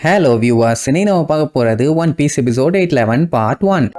Hello viewers, இன்னைக்கு நம்ம பார்க்க போறது One Piece episode 811 part 1.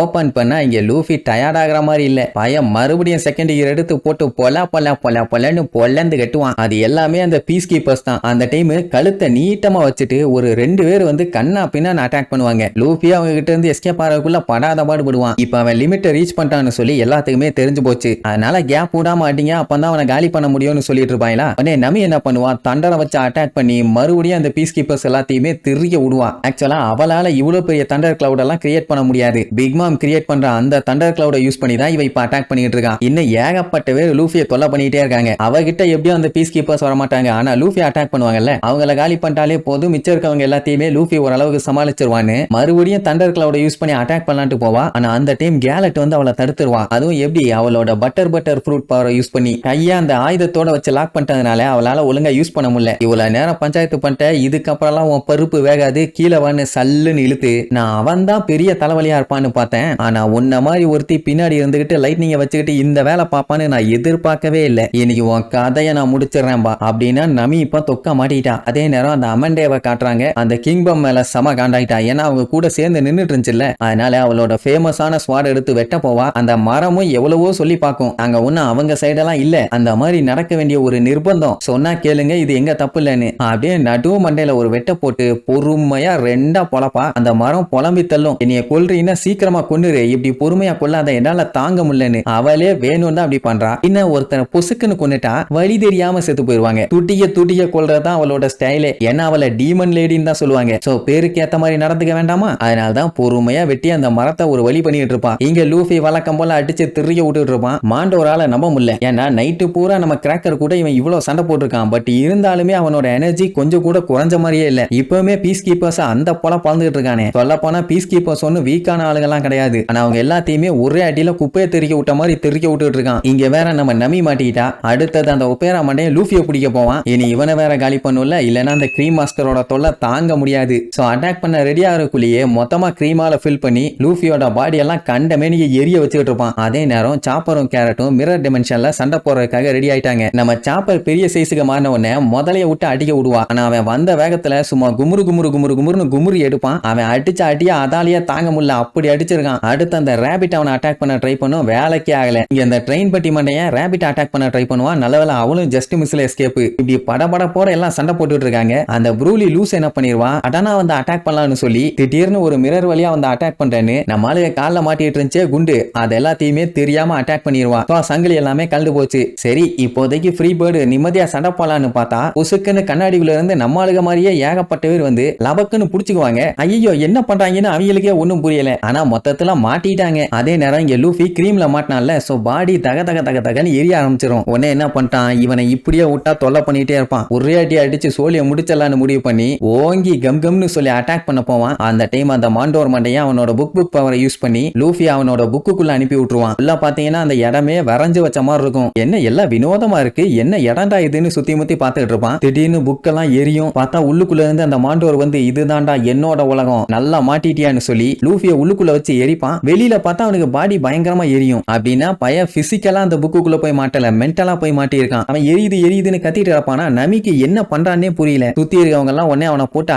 Open பண்ணா இங்க லூஃபி டயர்ட் ஆகிற மாதிரி இல்ல. பையன் மறுபடியும் செகண்ட் இயர் எடுத்து போட்டு பொலன்னு பொல்லந்து கட்டுவான். அது எல்லாமே அந்த பீஸ் கீப்பர்ஸ் தான். அந்த டைம் கழுத்தை நீட்டமா வச்சுட்டு ஒரு 2 பேர் வந்து கண்ணா பின்னான்னு அட்டாக் பண்ணுவாங்க. லூஃபி அவங்க கிட்ட இருந்து எஸ்கேப் ஆகிறதுக்குள்ள படாத பாடுபடுவான். இப்ப அவன் லிமிட்டை ரீச் பண்ணிட்டான்னு சொல்லி எல்லாத்துக்குமே தெரிஞ்சு போச்சு. அதனால கேப் விடாம மாட்டீங்க, அப்பதான் அவனை காலி பண்ண முடியும்னு சொல்லிட்டு இருப்பாங்களா. உடனே நமி என்ன பண்ணுவான், தண்டரை வச்சு அட்டாக் பண்ணி மறுபடியும் அந்த பீஸ் கீப்பர்ஸ் எல்லாத்தையுமே திரிய விடுவான். ஆக்சுவலா அவளால இவ்வளவு பெரிய தண்டர் கிளவுட் எல்லாம் கிரியேட் பண்ண முடியாது. பிக் மாம் கிரியேட் பண்ற அந்த தண்டர் கிளவுட யூஸ் பண்ணி தான் இவ இப்ப அட்டாக் பண்ணிட்டு இருக்கான். இன்னும் ஏகப்பட்ட பேர் லூஃபியை தொல்லை பண்ணிட்டே இருக்காங்க. அவகிட்ட எப்படியும் அந்த பீஸ் கீப்பர்ஸ் வர மாட்டாங்க. ஆனா லூஃபி அட்டாக் பண்ணுவாங்கல்ல, அவங்கள காலி பண்ணிட்டாலே போதும், மிச்சம் இருக்கவங்க எல்லாத்தையுமே லூஃபி ஓரளவுக்கு சமாளிச்சிருவான்னு மறுபடியும் தண்டர் கிளவுட யூஸ் பண்ணி அட்டாக் பண்ணலான்ட்டு போவா. ஆனா அந்த டைம் கேலட் வந்து அவளை தடுத்துருவான். அதுவும் எப்படி, அவளோட பட்டர் ஃப்ரூட் பவரை யூஸ் பண்ணி கையா அந்த ஆயுதத்தோட வச்சு லாக் பண்ணிட்டதுனால அவளால ஒழுங்கா யூஸ் பண்ண முடியல. இவ்வளவு நேரம் பஞ்சாயத்து பண்ணிட்ட, இதுக்கப்புறம் உன் பருப்பு வேகாது, கீழே வான்னு சல்லுன்னு இழுத்து நான் அவன் தான் பெரிய தலைவலியா இருப்பான்னு பார்த்தேன். ஆனா உன்ன மாதிரி ஒருத்தி பின்னாடி இருந்துகிட்டு லைட்னிங்க வச்சுக்கிட்டு இந்த வேலை பாப்பான்னு நான் எதிர்பார்க்கவே இல்லை. இன்னைக்கு உன் கதையை நான் முடிச்சிடறேன்பா அப்படின்னா நமி இப்ப தொக்க மாட்டிட்டா. அதே நேரம் அந்த அமண்டேவை காட்டுறாங்க. அந்த கிங்பம் மேல சம காண்டாயிட்டா. ஏன்னா அவங்க கூட சேர்ந்து நின்றுட்டு இருந்துச்சுல்ல, அதனால அவளோட ஃபேமஸான ஸ்வாட் எடுத்து வெட்ட போவா. அந்த மரமும் எவ்வளவோ சொல்லி பார்க்கும். அங்க ஒண்ணு அவங்க சைடெல்லாம் இல்ல, அந்த மாதிரி நடக்க வேண்டிய ஒரு நிர்பந்தம். சொன்னா கேளுங்க, இது எங்க தப்பு இல்லன்னு அப்படியே நடுவு மண்டையில ஒரு வெட்ட போட்டு பொறுமையா 2 பொழப்பா. அந்த மரம் புலம்பி தள்ளும், என்னைய கொல்றீன்னா சீக்கிரமா கொன்னுரு, இப்படி பொறுமையா கொள்ளாத, என்னால தாங்க முடியலன்னு. அவளே வேணும் தான் அப்படி பண்றா. இன்னும் ஒருத்தனை பொசுக்குன்னு கொண்டுட்டா வழி தெரியாம செத்து போயிருவாங்க. துட்டிய கொல்றதுதான் அவளோட ஸ்டைலே. ஏன்னா அவளை டீமன் லேடின்னு தான் சொல்லுவாங்க. சோ பேருக்கு ஏத்த மாதிரி நடந்துக்க வேண்டாமா, அதனாலதான் பொறுமையா வெட்டி அந்த மரத்தை ஒரு வழி பண்ணிட்டு இருப்பான். இங்க லூஃபி வழக்கம் போல அடிச்சு திரிய விட்டுட்டு இருப்பான். மாண்டோரால நம்ப முடியல. ஏன்னா நைட்டு பூரா நம்ம கிராக்கர் கூட இவன் இவ்வளவு சண்டை போட்டிருக்கான். பட் இருந்தாலுமே அவனோட எனர்ஜி கொஞ்சம் கூட குறைஞ்ச மாதிரியே இல்ல. இப்பவுமே பீஸ் கீப்பர்ஸ் அந்த போல பழந்துட்டு இருக்கானே. சொல்ல போனா பீஸ் கீப்பர்ஸ் ஒன்னும் வீக்கான ஆளுங்கெல்லாம் கிடையாது. ஆனா அவங்க எல்லாத்தையுமே ஒரே அடியில குப்பையை தெறிக்க விட்ட மாதிரி தெறிக்க விட்டுட்டு இருக்கான். இங்க வேற நம்ம நமி மாட்டிக்கிட்டா. அடுத்தது அந்த ஒப்பேரா மண்டையை லூஃபியை பிடிக்க போவான். இனி இவனை வேற காலி பண்ணும்ல, இல்லைன்னா அந்த கிரீம் மாஸ்டரோட தொல்லை தாங்க முடியாது. சோ அட்டாக் பண்ண ரெடி ஆகிறக்குள்ளேயே மொத்தமா கிரீமால ஃபில் பண்ணி லூஃபியோட பாடி எல்லாம் கண்டமேனிக்கு எரிய வச்சுட்டு இருப்பான். அதே நேரம் சாப்பரும் கேரட்டும் மிரர் டிமென்ஷன்ல சண்டை போறதுக்காக ரெடி ஆயிட்டாங்க. நம்ம சாப்பர் பெரிய சைஸுக்கு மாறின உடனே முதலைய விட்டு அடிக்க விடுவான். ஆனா அவன் வந்த வேகத்துல சும்மா குமுறுன்னு குமுறு எடுப்பான். அவன் அடிச்ச அடியா அதாலேயே தாங்க முடியல, அப்படி அடிச்சிருக்கான். அடுத்து அந்த ரேபிட் அவனை அட்டாக் பண்ண ட்ரை பண்ணும், வேலைக்கே ஆகல. இங்க அந்த ட்ரெயின் பட்டி மண்டைய ரேபிட் அட்டாக் பண்ண ட்ரை பண்ணுவான். நல்லவேளை அவளும் ஜஸ்ட் மிஸ்ல எஸ்கேப். இப்படி பட போட எல்லாம் சண்டை போட்டுட்டு இருக்காங்க. அந்த ப்ரூலி லூஸ் என்ன பண்ணிடுவான், அடனா வந்து அட்டாக் பண்ணலாம்னு சொல்லி திடீர்னு ஒரு மிரர் வழியா வந்து அட்டாக் பண்றேன்னு நம்ம ஆளுங்க காலில் மாட்டிட்டு இருந்துச்சே குண்டு, அது எல்லாத்தையுமே தெரியாம அட்டாக் பண்ணிடுவான். சங்கிலி எல்லாமே கலந்து போச்சு. சரி இப்போதைக்கு ஃப்ரீ பேர்டு நிம்மதியா சண்டை போலான்னு பார்த்தா உசுக்குன்னு கண்ணாடிக்குள்ள இருந்து நம்ம ஆளுக மாதிரியே ஏகப்பட்ட பேர் வந்து லபக்குன்னு புடிச்சுக்குவாங்க. ஐயோ என்ன பண்றாங்கன்னு அவங்களுக்கே ஒன்னும் புரியல. ஆனா மொத்தத்துல மாட்டிட்டாங்க. அதே நேரம் இங்க லூஃபி கிரீம்ல மாட்டினால, சோ பாடி தகன்னு எரிய ஆரம்பிச்சிடும். உடனே என்ன பண்ணிட்டான், இவனை இப்படியே விட்டா தொல்லை பண்ணிட்டே இருப்பான். ஒரே அடி அடிச்சு சோழியை முடிச்சலான்னு முடிவு பண்ணி ஓங்கி கம்னு சொல்லி அட்டாக் பண்ண போவான். அந்த டைம் அந்த மாண்டோர் மண்டையா அவனோட புக் பவரை யூஸ் பண்ணி லூஃபி அவனோட புக்குக்குள்ள அனுப்பி விட்டுருவான். உள்ள பாத்தீங்கன்னா அந்த இடமே வரைஞ்சு வச்ச மாதிரி இருக்கும். என்ன எல்லாம் வினோதமா இருக்கு, என்ன இடம்டா இதுன்னு சுத்தி முத்தி பாத்துட்டு இருப்பான். திடீர்னு புக்கெல்லாம் எரியும். பார்த்தா உள்ளுக்குள்ள இருந்து அந்த மாண்டோர் வந்து இதுதான்டா என்னோட உலகம், நல்லா மாட்டிட்டியான்னு சொல்லி லூஃபியை உள்ளுக்குள்ள வச்சு எரிப்பான். வெளியில பார்த்தா அவனுக்கு பாடி பயங்கரமா எரியும். அப்படின்னா பையன் பிசிக்கலா அந்த புக்குக்குள்ள போய் மாட்டல, மென்டலா போய் மாட்டியிருக்கான். அவன் எரியுதுன்னு கத்திட்டு இருப்பானா, நமிக்கு என்ன பண்றானே புரியல. சுத்தி இருக்கவங்க எல்லாம் உடனே அவனை போட்டு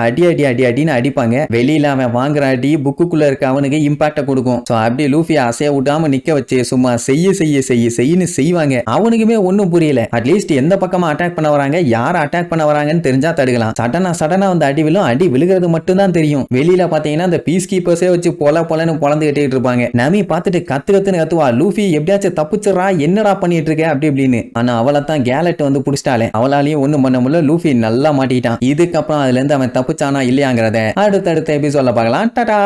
அடின்னு அடிப்பாங்க. வெளியில அவன் வாங்குற அடி புக்குக்குள்ள இருக்க அவனுக்கு இம்பாக்ட கொடுக்கும். சோ அப்படி லூஃபியை அசைய விடாம நிக்க வச்சு சும்மா செய்யன்னு செய்வாங்க. அவனுக்குமே ஒன்னும் புரியல. அட்லீஸ்ட் எந்த பக்கமா அட்டாக் பண்ண வராங்க, யார அட்டாக் பண்ண வராங்கன்னு தெரிஞ்சா தடுக்கலாம். சடனா வந்து அடி விழுகிறது மட்டும் தான் தெரியும். வெளியில பாத்தீங்கன்னா அந்த பீஸ் கீப்பர்ஸே வச்சு பொலன்னு பொலந்து கட்டிட்டு இருப்பாங்க. நமி பார்த்துட்டு கத்துன்னு கத்துவா, லூஃபி எப்படியாச்சும் தப்பிச்சிடறா, என்னடா பண்ணிட்டு இருக்க அப்படி இப்படின்னு. ஆனா அவளை தான் கேலட் வந்து புடிச்சிட்டாலே, அவளாலையும் ஒண்ணும் பண்ண முடியல. லூஃபி நல்லா மாட்டிட்டான். இதுக்கப்புறம் அதுல இருந்து அவன் தப்பிச்சானா இல்லையாங்கிறத அடுத்தடுத்த எபிசோட்ல பார்க்கலாம். டாடா.